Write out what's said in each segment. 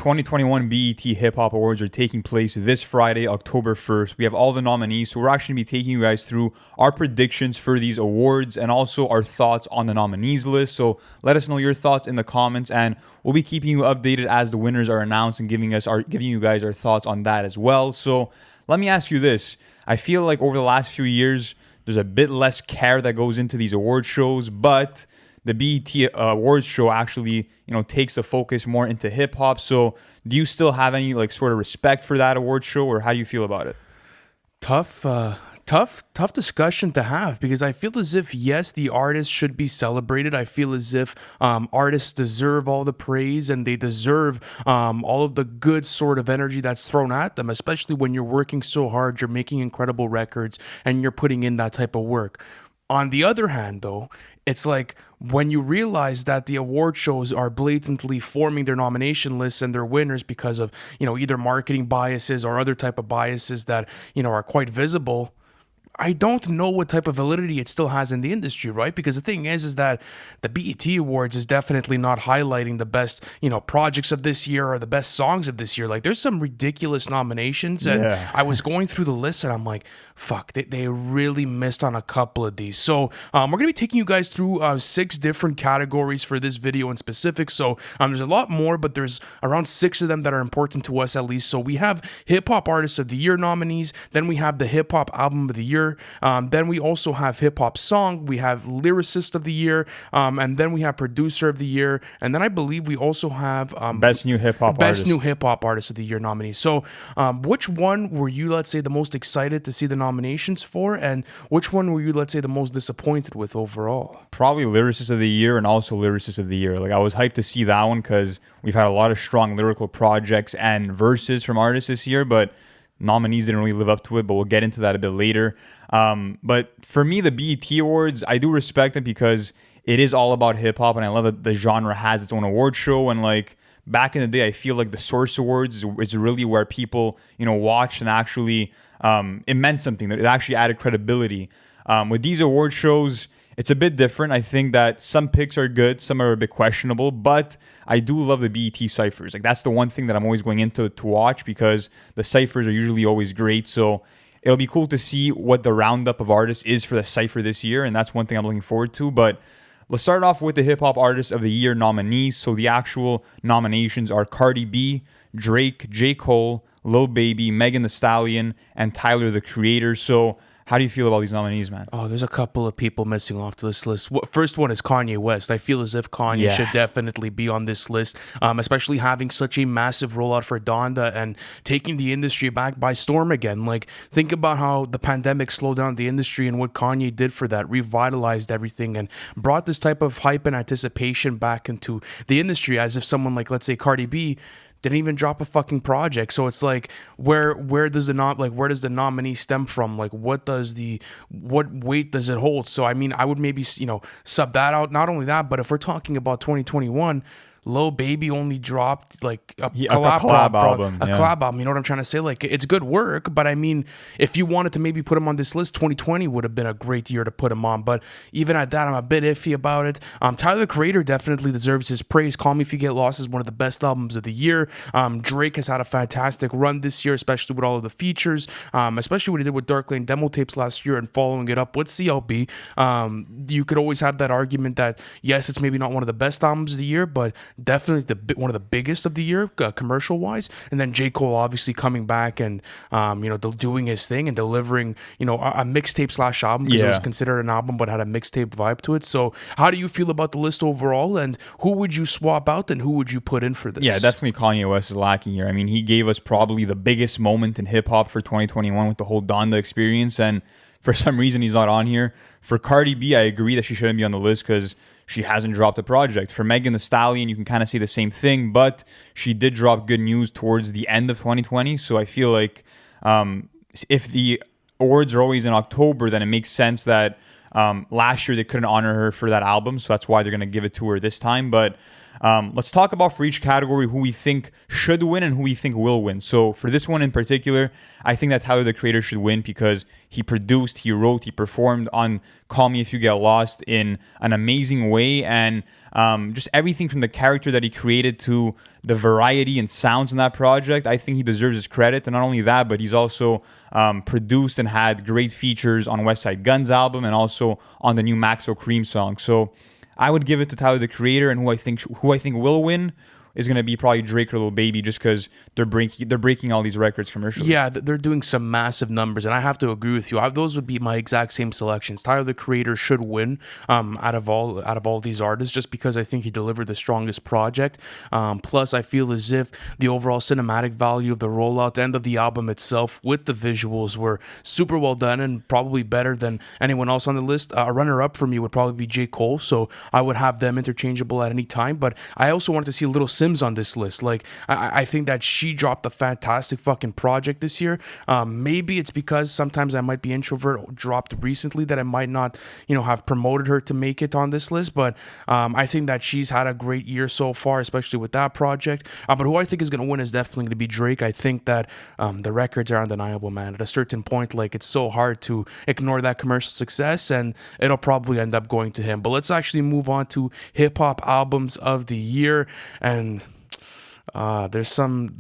2021 BET Hip Hop Awards are taking place this Friday, October 1st. We have all the nominees, so we're actually going to be taking you guys through our predictions for these awards and also our thoughts on the nominees list. So let us know your thoughts in the comments, and we'll be keeping you updated as the winners are announced and giving you guys our thoughts on that as well. So let me ask you this. I feel like over the last few years, there's a bit less care that goes into these award shows, but the BET Awards show actually, takes the focus more into hip hop. So, do you still have any sort of respect for that award show, or how do you feel about it? Tough discussion to have, because I feel as if, yes, the artists should be celebrated. I feel as if artists deserve all the praise, and they deserve all of the good sort of energy that's thrown at them, especially when you're working so hard, you're making incredible records, and you're putting in that type of work. On the other hand, though, it's like when you realize that the award shows are blatantly forming their nomination lists and their winners because of, either marketing biases or other type of biases that, are quite visible, I don't know what type of validity it still has in the industry, right? Because the thing is that the BET Awards is definitely not highlighting the best, projects of this year or the best songs of this year. Like, there's some ridiculous nominations, and I was going through the list, and I'm like, fuck, they really missed on a couple of these. So we're going to be taking you guys through 6 different categories for this video in specific. So there's a lot more, but there's around 6 of them that are important to us at least. So we have Hip Hop Artist of the Year nominees. Then we have the Hip Hop Album of the Year. Then we also have Hip Hop Song. We have Lyricist of the Year. And then we have Producer of the Year. And then I believe we also have Best New Hip Hop Artist. Best New Hip Hop Artist of the Year nominees. So which one were you, let's say, the most excited to see the nominations for, and which one were you, let's say, the most disappointed with overall? Probably Lyricist of the Year and also Lyricist of the Year. I was hyped to see that one because we've had a lot of strong lyrical projects and verses from artists this year, but nominees didn't really live up to it, but we'll get into that a bit later. But for me, the BET Awards, I do respect it because it is all about hip-hop, and I love that the genre has its own award show. And back in the day, I feel like the Source Awards is really where people, watched and actually it meant something, that it actually added credibility. With these award shows, it's a bit different. I think that some picks are good, some are a bit questionable, but I do love the BET ciphers. That's the one thing that I'm always going into to watch, because the ciphers are usually always great. So it'll be cool to see what the roundup of artists is for the cipher this year, and that's one thing I'm looking forward to. But let's start off with the Hip Hop Artist of the Year nominees. So the actual nominations are Cardi B, Drake, J. Cole, Lil Baby, Megan Thee Stallion, and Tyler, the Creator. So how do you feel about these nominees, man? Oh, there's a couple of people missing off this list. First one is Kanye West. I feel as if Kanye should definitely be on this list, especially having such a massive rollout for Donda and taking the industry back by storm again. Think about how the pandemic slowed down the industry and what Kanye did for that, revitalized everything and brought this type of hype and anticipation back into the industry, as if someone like, let's say, Cardi B didn't even drop a fucking project. So it's where does the nominee stem from? What weight does it hold? So I mean, I would maybe sub that out. Not only that, but if we're talking about 2021, Lil Baby only dropped a collab album. Collab album. You know what I'm trying to say? It's good work, but I mean, if you wanted to maybe put him on this list, 2020 would have been a great year to put him on. But even at that, I'm a bit iffy about it. Tyler, the Creator, definitely deserves his praise. Call Me If You Get Lost is one of the best albums of the year. Drake has had a fantastic run this year, especially with all of the features, especially what he did with Dark Lane demo tapes last year and following it up with CLB. You could always have that argument that, yes, it's maybe not one of the best albums of the year, but definitely one of the biggest of the year, commercial wise. And then J. Cole obviously coming back and doing his thing and delivering a mixtape / album, because it was considered an album but had a mixtape vibe to it. So how do you feel about the list overall, and who would you swap out and who would you put in for this? Yeah, definitely Kanye West is lacking here. I mean, he gave us probably the biggest moment in hip hop for 2021 with the whole Donda experience, and for some reason he's not on here. For Cardi B, I agree that she shouldn't be on the list because she hasn't dropped a project. For Megan Thee Stallion, you can kind of see the same thing, but she did drop good news towards the end of 2020. So I feel like if the awards are always in October, then it makes sense that last year they couldn't honor her for that album. So that's why they're going to give it to her this time. But Let's talk about for each category who we think should win and who we think will win. So for this one in particular, I think that Tyler the Creator should win because he produced, he wrote, he performed on Call Me If You Get Lost in an amazing way, and just everything from the character that he created to the variety and sounds in that project. I think he deserves his credit. And not only that, but he's also produced and had great features on West Side Gun's album and also on the new Maxo Cream song. So I would give it to Tyler the Creator, and who I think will win is going to be probably Drake or Lil Baby, just because they're breaking all these records commercially. Yeah, they're doing some massive numbers, and I have to agree with you. Those would be my exact same selections. Tyler the Creator should win out of all these artists, just because I think he delivered the strongest project. Plus, I feel as if the overall cinematic value of the rollout and of the album itself, with the visuals, were super well done and probably better than anyone else on the list. A runner-up for me would probably be J. Cole, so I would have them interchangeable at any time. But I also wanted to see Little Sims on this list. Like, I think that she dropped a fantastic fucking project this year. Maybe it's because sometimes I might be introvert dropped recently that I might not, have promoted her to make it on this list. But I think that she's had a great year so far, especially with that project. But who I think is going to win is definitely going to be Drake. I think that the records are undeniable, man. At a certain point, like, it's so hard to ignore that commercial success, and it'll probably end up going to him. But let's actually move on to hip hop albums of the year. And there's some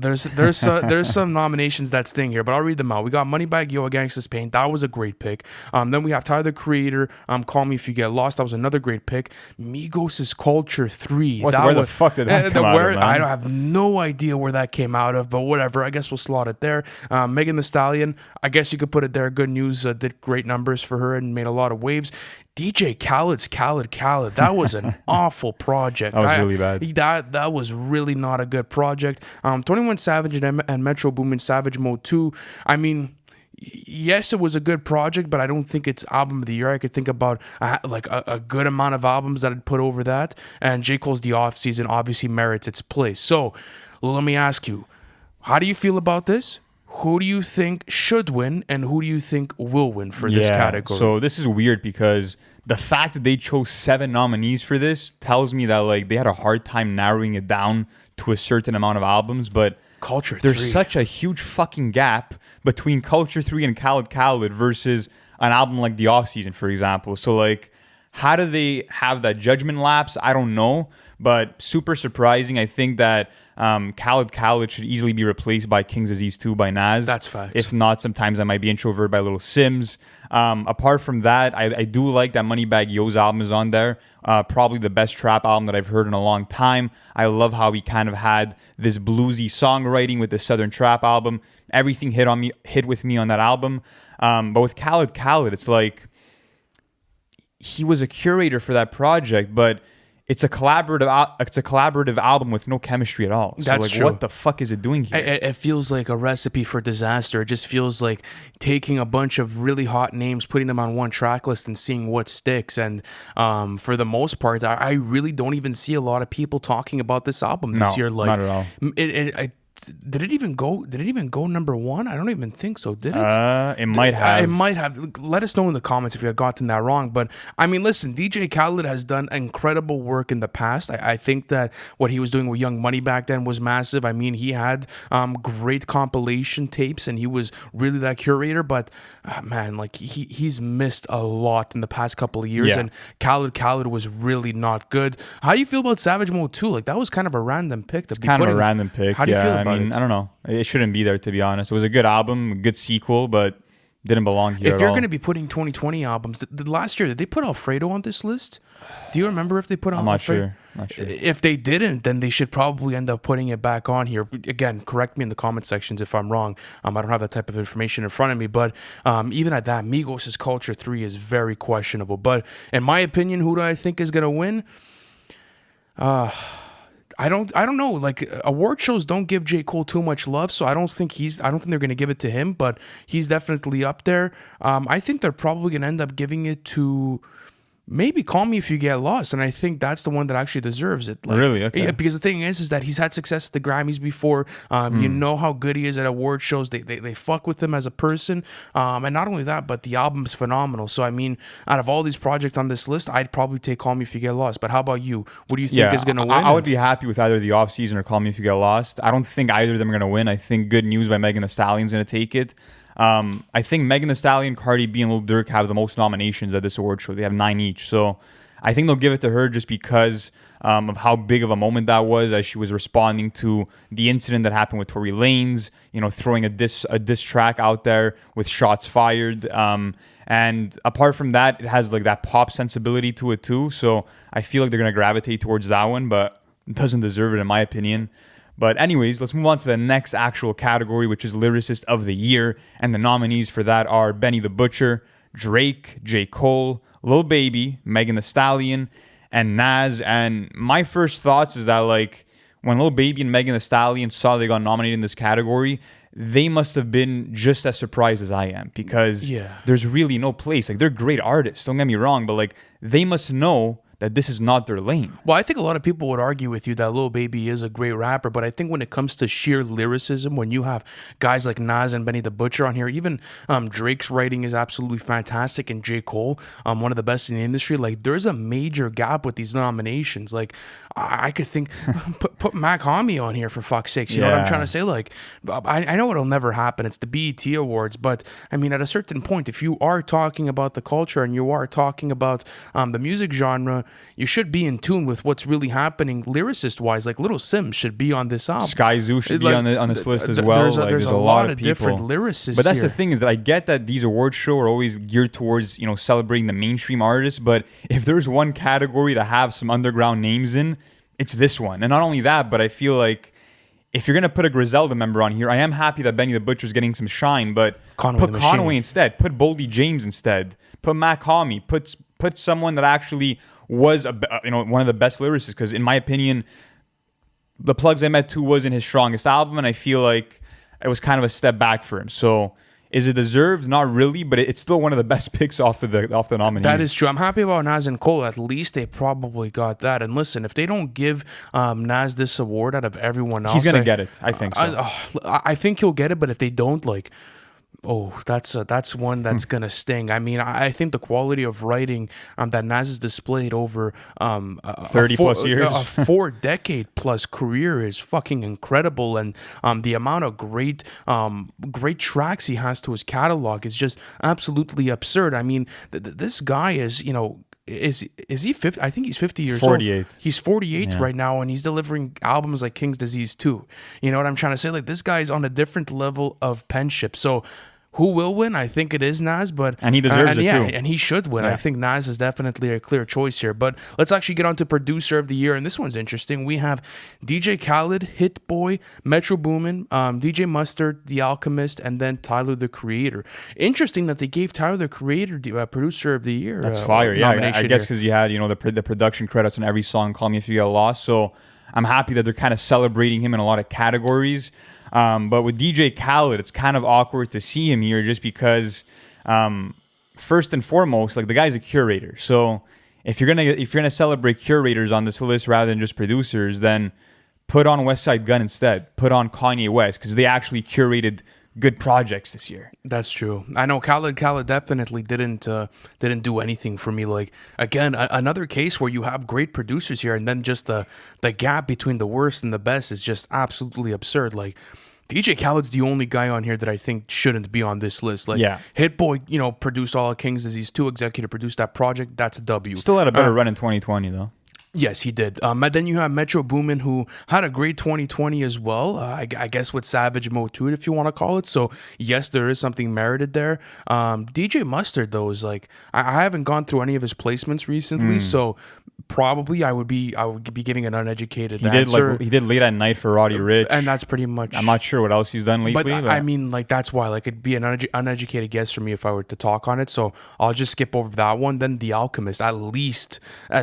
nominations that sting here, but I'll read them out. We got Moneybagg Yo, A Gangsta's Pain. That was a great pick. Then we have Tyler the Creator, Call Me If You Get Lost. That was another great pick. Migos' Culture 3. Where the fuck did that come out of, man? I don't have no idea where that came out of, but whatever. I guess we'll slot it there. Megan Thee Stallion, I guess you could put it there. Good News did great numbers for her and made a lot of waves. DJ Khaled's Khaled. That was an awful project. That was really bad. That was really not a good project. 21 Savage and Metro Boomin Savage Mode 2. I mean, yes, it was a good project, but I don't think it's album of the year. I could think about a good amount of albums that I'd put over that. And J. Cole's The Off Season obviously merits its place. So let me ask you, how do you feel about this? Who do you think should win, and who do you think will win for this category? So this is weird because the fact that they chose 7 nominees for this tells me that like they had a hard time narrowing it down to a certain amount of albums. But there's such a huge fucking gap between Culture 3 and Khaled versus an album like The Off Season, for example. So like, how do they have that judgment lapse? I don't know, but super surprising. I think that Khaled should easily be replaced by King's Disease 2 by Nas. That's facts. If not, sometimes I might be Introvert by Little Sims. Apart from that, I do like that Moneybagg Yo's album is on there. Probably the best trap album that I've heard in a long time. I love how he kind of had this bluesy songwriting with the Southern Trap album. Everything hit with me on that album. But with Khaled, it's like he was a curator for that project, but it's a collaborative album with no chemistry at all. So That's like, true. what the fuck is it doing here? It feels like a recipe for disaster. It just feels like taking a bunch of really hot names, putting them on one track list, and seeing what sticks. And for the most part, I really don't even see a lot of people talking about this album this year. Like, not at all. Did it even go number one? I don't even think so. Did it? It might have. It might have. Let us know in the comments if you had gotten that wrong. But I mean, listen, DJ Khaled has done incredible work in the past. I think that what he was doing with Young Money back then was massive. I mean, he had great compilation tapes, and he was really that curator. But man, like he's missed a lot in the past couple of years. Yeah. And Khaled was really not good. How do you feel about Savage Mode 2? Like, that was kind of a random pick. It's kind of a random pick. How do you feel about it? I don't know. It shouldn't be there, to be honest. It was a good album, a good sequel, but didn't belong here. If you're going to be putting 2020 albums, the last year, did they put Alfredo on this list? Do you remember if they put on Alfredo? I'm not sure. If they didn't, then they should probably end up putting it back on here. Again, correct me in the comment sections if I'm wrong. I don't have that type of information in front of me, but even at that, Migos' Culture 3 is very questionable. But in my opinion, who do I think is going to win? I don't know. Like, award shows don't give J. Cole too much love, so I don't think they're going to give it to him, but he's definitely up there. I think they're probably going to end up giving it to maybe Call Me If You Get Lost, and I think that's the one that actually deserves it. Like, Really? Okay. Yeah, because the thing is that he's had success at the Grammys before. You know how good he is at award shows. They fuck with him as a person, and not only that, but the album's phenomenal. So I mean, out of all these projects on this list, I'd probably take Call Me If You Get Lost. But how about you? What do you think is going to win? I would be happy with either the Off Season or Call Me If You Get Lost. I don't think either of them are going to win. I think Good News by Megan Thee Stallion's going to take it. I think Megan Thee Stallion, Cardi B, and Lil Durk have the most nominations at this award show. They have 9 each. So I think they'll give it to her just because of how big of a moment that was as she was responding to the incident that happened with Tory Lanez, throwing a diss track out there with shots fired. And apart from that, it has like that pop sensibility to it too. So I feel like they're going to gravitate towards that one, but it doesn't deserve it in my opinion. But anyways, let's move on to the next actual category, which is Lyricist of the Year. And the nominees for that are Benny the Butcher, Drake, J. Cole, Lil Baby, Megan Thee Stallion, and Nas. And my first thoughts is that like when Lil Baby and Megan Thee Stallion saw they got nominated in this category, they must have been just as surprised as I am because there's really no place. Like they're great artists, don't get me wrong, but like they must know that this is not their lane. Well, I think a lot of people would argue with you that Lil Baby is a great rapper, but I think when it comes to sheer lyricism, when you have guys like Nas and Benny the Butcher on here, even Drake's writing is absolutely fantastic, and J. Cole, one of the best in the industry, like there's a major gap with these nominations. Like I could think, put Mac Homie on here for fuck's sakes. You know what I'm trying to say? Like, I know it'll never happen. It's the BET Awards, but I mean, at a certain point, if you are talking about the culture and you are talking about the music genre, you should be in tune with what's really happening lyricist-wise. Like Little Sims should be on this album. Sky Zoo should be on this list as well. There's a lot of different lyricists. But that's here. the thing is that I get that these award shows are always geared towards celebrating the mainstream artists. But if there's one category to have some underground names in, it's this one. And not only that, but I feel like if you're gonna put a Griselda member on here, I am happy that Benny the Butcher's getting some shine, but put Conway instead. Put Boldy James instead. Put Mac Homie. Put someone that actually was one of the best lyricists. Because in my opinion, The Plugs I Met 2 wasn't his strongest album, and I feel like it was kind of a step back for him. So is it deserved? Not really, but it's still one of the best picks off the nominees. That is true. I'm happy about Nas and Cole. At least they probably got that. And listen, if they don't give Nas this award out of everyone else, he's gonna get it. I think so. I think he'll get it, but if they don't, like, that's one that's gonna sting. I mean, I think the quality of writing that Nas has displayed over 30 plus years, a 4-decade plus career is fucking incredible, and the amount of great tracks he has to his catalog is just absolutely absurd. I mean, this guy is Is he 50? I think he's 50 years 48. old. He's 48 right now, and he's delivering albums like King's Disease 2. You know what I'm trying to say? Like, this guy's on a different level of penship. So who will win? I think it is Nas, and he deserves it too. And he should win. I think Nas is definitely a clear choice here. But let's actually get on to Producer of the Year, and this one's interesting. We have DJ Khaled, Hit Boy, Metro Boomin, DJ Mustard, The Alchemist, and then Tyler the Creator. Interesting that they gave Tyler the Creator Producer of the Year. That's fire. Yeah, I guess because you had the production credits on every song. Call Me If You Get Lost. So I'm happy that they're kind of celebrating him in a lot of categories. But with DJ Khaled, it's kind of awkward to see him here just because, first and foremost, like the guy's a curator. So if you're gonna celebrate curators on this list rather than just producers, then put on West Side Gun instead. Put on Kanye West because they actually curated good projects this year. That's true. I know Khaled definitely didn't do anything for me. Like, again, another case where you have great producers here, and then just the gap between the worst and the best is just absolutely absurd. Like, DJ Khaled's the only guy on here that I think shouldn't be on this list. Like, Hit Boy, produced all of King's Disease 2, executive produced that project. That's a W. Still had a better run in 2020 though. Yes, he did. Then you have Metro Boomin, who had a great 2020 as well. I guess with Savage Mode to it, if you want to call it. So yes, there is something merited there. DJ Mustard though is like, I haven't gone through any of his placements recently, so probably I would be giving an uneducated answer. He did Late at Night for Roddy Ricch, and that's pretty much. I'm not sure what else he's done lately. But I mean, like, that's why, like, it'd be an uneducated guess for me if I were to talk on it. So I'll just skip over that one. Then The Alchemist, at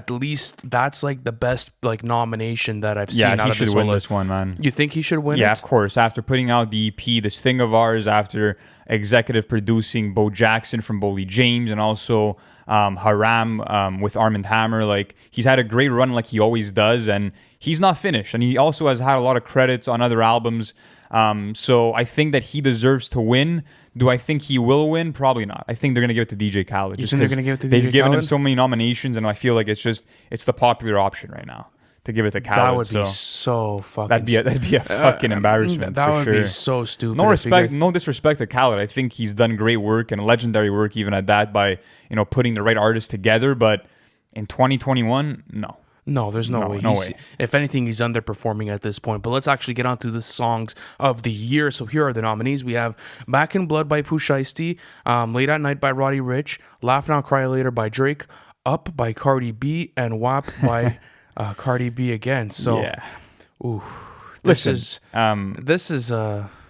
least that's like the best like nomination that I've seen. Yeah, out he of should this win whole this one, man. You think he should win? Yeah, it? Of course. After putting out the EP, This Thing of Ours, after executive producing Bo Jackson from Bolly James, and also Haram with Armand Hammer. Like, he's had a great run like he always does, and he's not finished. And he also has had a lot of credits on other albums. So I think that he deserves to win. Do I think he will win? Probably not. I think they're going to give it to DJ Khaled. You think they're going to give it to DJ They've given him Khaled? so many nominations, and I feel like it's the popular option right now to give it to Khaled. That would be so fucking. That'd be a fucking embarrassment. That for would sure. be so stupid. No respect, no disrespect to Khaled. I think he's done great work and legendary work even at that by putting the right artists together. But in 2021, no. No, there's no way. No way. If anything, he's underperforming at this point. But let's actually get on to the songs of the year. So here are the nominees. We have Back in Blood by Pooh Shiesty, Late at Night by Roddy Ricch, Laugh Now Cry Later by Drake, Up by Cardi B, and WAP by Cardi B again. So, yeah. Ooh, This is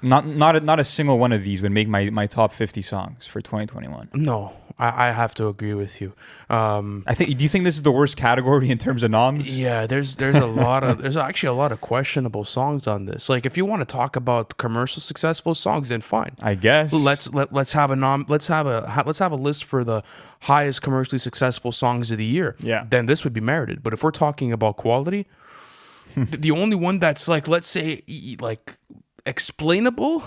not a single one of these would make my top 50 songs for 2021. No, I have to agree with you. Do you think this is the worst category in terms of noms? Yeah, there's actually a lot of questionable songs on this. Like, if you want to talk about commercial successful songs, then fine. I guess Let's have a list for the highest commercially successful songs of the year. Yeah. Then this would be merited. But if we're talking about quality, the only one that's like, let's say, like, explainable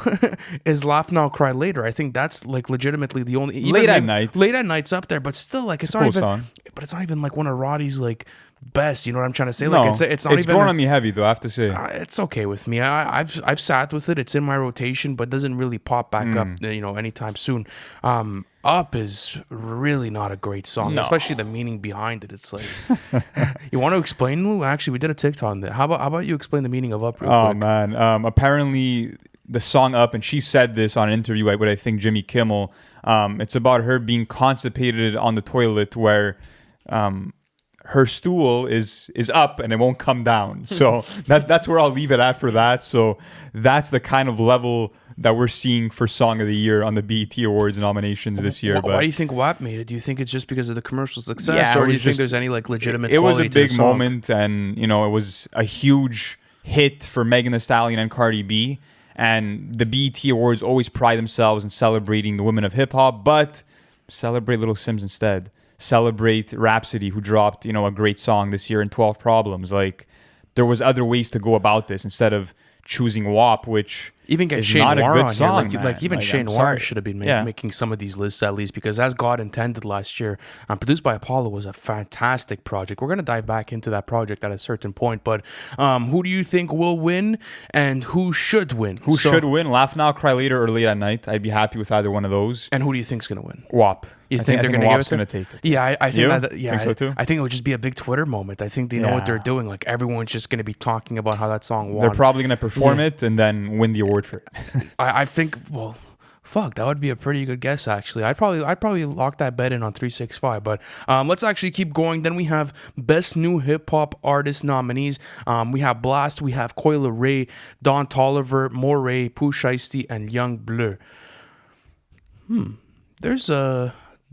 is Laugh Now Cry Later. I think that's like legitimately the only Late at Night. Late at Night's up there, but still, like, it's not cool even song. but it's not even like one of Roddy's like best, you know what I'm trying to say? No, Like, it's not even growing on me heavy though, I have to say. it's okay with me. I've sat with it. It's in my rotation, but doesn't really pop back up, anytime soon. Up is really not a great song, No. especially the meaning behind it. It's like, you want to explain, Lou? Actually, we did a TikTok on that. How about you explain the meaning of Up real Oh quick? man, apparently the song Up, and she said this on an interview with I think Jimmy Kimmel. It's about her being constipated on the toilet where her stool is up and it won't come down. So that's where I'll leave it at for that. So that's the kind of level that we're seeing for Song of the Year on the BET Awards nominations this year. Why do you think WAP made it? Do you think it's just because of the commercial success, Yeah, or it do you was think just- there's any like legitimate? It was quality a to the big song? moment, and it was a huge hit for Megan Thee Stallion and Cardi B. And the BET Awards always pride themselves in celebrating the women of hip hop, but celebrate Little Sims instead. Celebrate Rhapsody, who dropped a great song this year, in 12 Problems. Like, there was other ways to go about this instead of choosing WAP, which Even get is Shane not a Noir good on song, here. man. Like even Shane I'm Noir sorry. should have been Yeah. making some of these lists at least, because As God Intended last year, produced by Apollo, was a fantastic project. We're going to dive back into that project at a certain point, but who do you think will win and who should win? Who should win? Laugh Now, Cry Later, or Late at Night? I'd be happy with either one of those. And who do you think's going to win? WAP. You I think they're going to give WAP's it to going to take it. Yeah, I think You? that. Yeah, Think so too? I think it would just be a big Twitter moment. I think they know what Yeah. they're doing. Like, everyone's just going to be talking about how that song won. They're probably going to perform it and then win the award for it. I think. Well, fuck, that would be a pretty good guess. Actually, I'd probably lock that bet in on 365. But let's actually keep going. Then we have Best New Hip Hop Artist nominees. We have Blast, we have Coyle Ray, Don Toliver, Moray, Pooh Shiesty, and Young Bleu. There's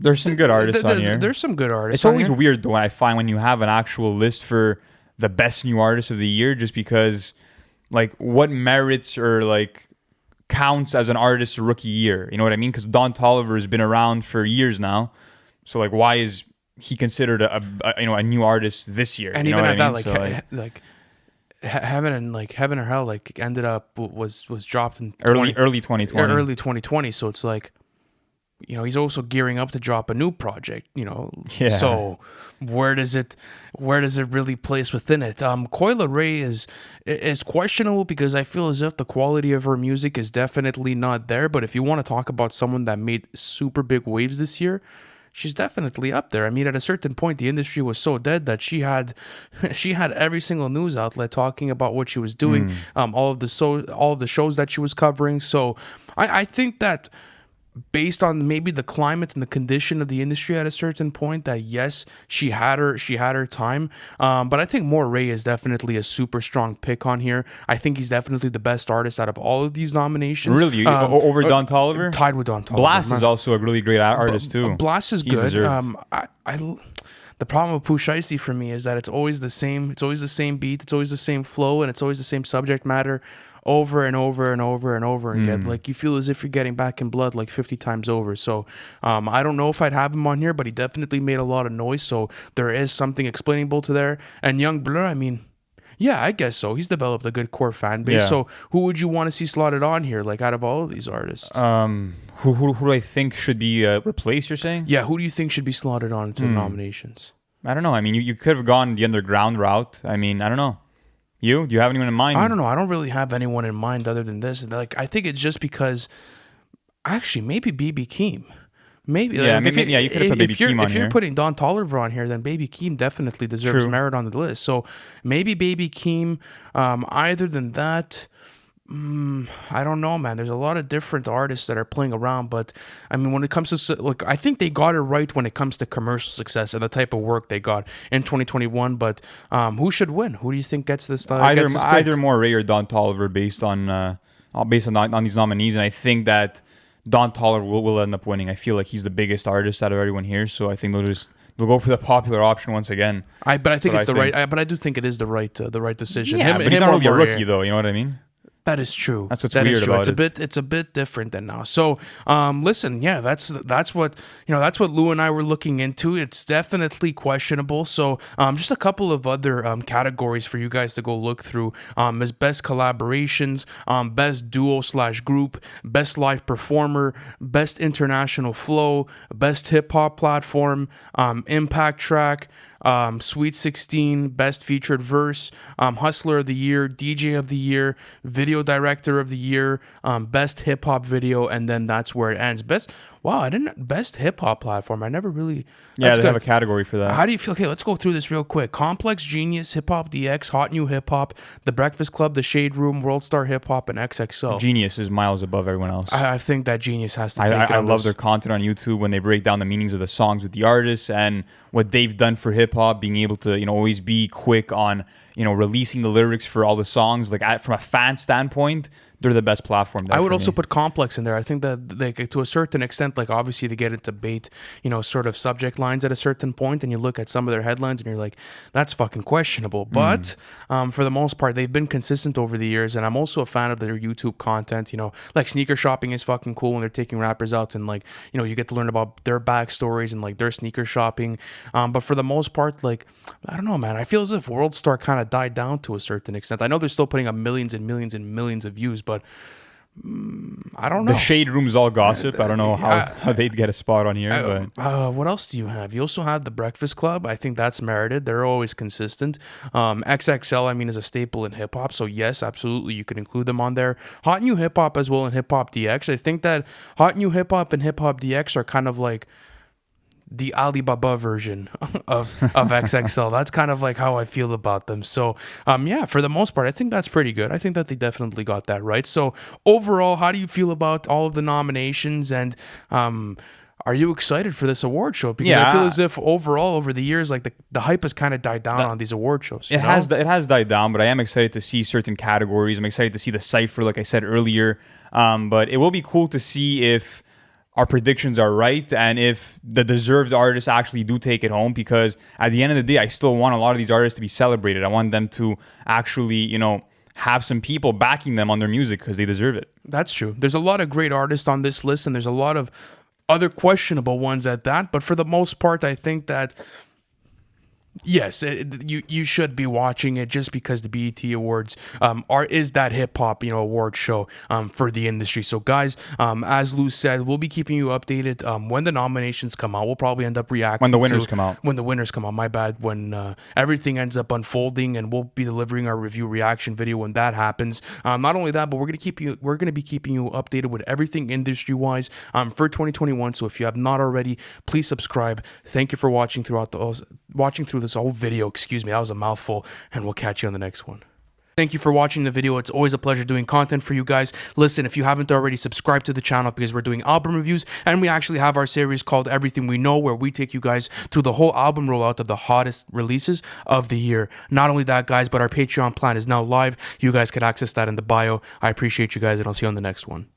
There's some good artists on here. There's some good artists. It's on always here. weird though when I find when you have an actual list for the best new artist of the year, just because like what merits or like counts as an artist's rookie year. You know what I mean? Because Don Toliver has been around for years now, so like why is he considered a new artist this year? And you know even what at I that, mean? like Heaven or Hell like ended up was dropped in early 2020. early 2020. So it's like, he's also gearing up to drop a new project. Yeah. So where does it really place within it? Coyle Ray is questionable because I feel as if the quality of her music is definitely not there. But if you want to talk about someone that made super big waves this year, she's definitely up there. I mean, at a certain point, the industry was so dead that she had every single news outlet talking about what she was doing, all of the shows that she was covering. So I think that based on maybe the climate and the condition of the industry at a certain point, that yes, she had her time. But I think Moray is definitely a super strong pick on here. I think he's definitely the best artist out of all of these nominations. Really, over Don Toliver? Tied with Don Toliver. Blast is also a really great artist too. Blast is He's good. deserved. The problem with Pooh Shiesty for me is that it's always the same. It's always the same beat. It's always the same flow, and it's always the same subject matter over and over and over and over again. Like you feel as if you're getting back in blood like 50 times over. So I don't know if I'd have him on here, but he definitely made a lot of noise. So there is something explainable to there. And Young Blur, I mean, yeah, I guess so. He's developed a good core fan base. Yeah. So who would you want to see slotted on here, like out of all of these artists? Who do I think should be replaced, you're saying? Yeah, who do you think should be slotted on to the nominations? I don't know. I mean, you could have gone the underground route. I mean, I don't know. Do you have anyone in mind? I don't know. I don't really have anyone in mind other than this. Like, I think it's just because, actually, maybe BB Keem. Maybe. Yeah, like, maybe, you could have put Baby Keem on If you're here. putting Don Toliver on here, then Baby Keem definitely deserves True. merit on the list. So maybe Baby Keem. Either than that, I don't know, man. There's a lot of different artists that are playing around, but I mean, when it comes to look, I think they got it right when it comes to commercial success and the type of work they got in 2021. But who should win? Who do you think gets this? Either Moray or Don Toliver based on these nominees, and I think that Don Toliver will end up winning. I feel like he's the biggest artist out of everyone here, so I think they'll go for the popular option once again. But I think it's the right. But I do think it is the right decision. Yeah, but he's not really a rookie, though. You know what I mean? That is true. That's what's weird about it. It's a bit different than now. So, listen, yeah, that's what that's what Lou and I were looking into. It's definitely questionable. So, just a couple of other categories for you guys to go look through. Is best collaborations, best duo/group, best live performer, best international flow, best hip hop platform, impact track. Sweet 16, Best Featured Verse, Hustler of the Year, DJ of the Year, Video Director of the Year, Best Hip Hop Video, and then that's where it ends. Best Hip Hop Platform. I never really. Yeah, they have a category for that. How do you feel? Okay, let's go through this real quick. Complex Genius, Hip Hop DX, Hot New Hip Hop, The Breakfast Club, The Shade Room, World Star Hip Hop, and XXL. Genius is miles above everyone else. I think that Genius has to take it. I love their content on YouTube when they break down the meanings of the songs with the artists and what they've done for hip hop, being able to always be quick on releasing the lyrics for all the songs. Like from a fan standpoint, they're the best platform. I would also put Complex in there. I think that like to a certain extent, like obviously they get into debate, sort of subject lines at a certain point, and you look at some of their headlines and you're like, that's fucking questionable. But for the most part, they've been consistent over the years, and I'm also a fan of their YouTube content. Like sneaker shopping is fucking cool when they're taking rappers out and like you get to learn about their backstories and like their sneaker shopping. But for the most part, like I don't know, man. I feel as if World Star kind of died down to a certain extent. I know they're still putting up millions and millions and millions of views, but I don't know. The Shade Room's all gossip. I don't know how they'd get a spot on here. But what else do you have? You also have The Breakfast Club. I think that's merited. They're always consistent. XXL, I mean, is a staple in hip hop. So yes, absolutely, you can include them on there. Hot New Hip Hop as well and Hip Hop DX. I think that Hot New Hip Hop and Hip Hop DX are kind of like the Alibaba version of XXL. That's kind of like how I feel about them. So, yeah, for the most part, I think that's pretty good. I think that they definitely got that right. So, overall, how do you feel about all of the nominations? And are you excited for this award show? Because I feel as if overall, over the years, like the hype has kind of died down on these award shows. It has died down, but I am excited to see certain categories. I'm excited to see the cipher, like I said earlier. But it will be cool to see if our predictions are right and if the deserved artists actually do take it home, because at the end of the day, I still want a lot of these artists to be celebrated. I want them to actually, have some people backing them on their music because they deserve it. That's true. There's a lot of great artists on this list, and there's a lot of other questionable ones at that. But for the most part, I think that yes, you should be watching it just because the BET Awards is that hip hop award show for the industry. So guys, as Lou said, we'll be keeping you updated when the nominations come out. We'll probably end up reacting when the winners come out. When the winners come out, my bad. When everything ends up unfolding, and we'll be delivering our review reaction video when that happens. Not only that, but we're gonna be keeping you updated with everything industry wise for 2021. So if you have not already, please subscribe. Thank you for watching through this whole video. Excuse me, that was a mouthful, and we'll catch you on the next one. Thank you for watching the video. It's always a pleasure doing content for you guys. Listen, if you haven't already, subscribe to the channel because we're doing album reviews, and we actually have our series called Everything We Know, where we take you guys through the whole album rollout of the hottest releases of the year. Not only that, guys, but our Patreon plan is now live. You guys can access that in the bio. I appreciate you guys, and I'll see you on the next one.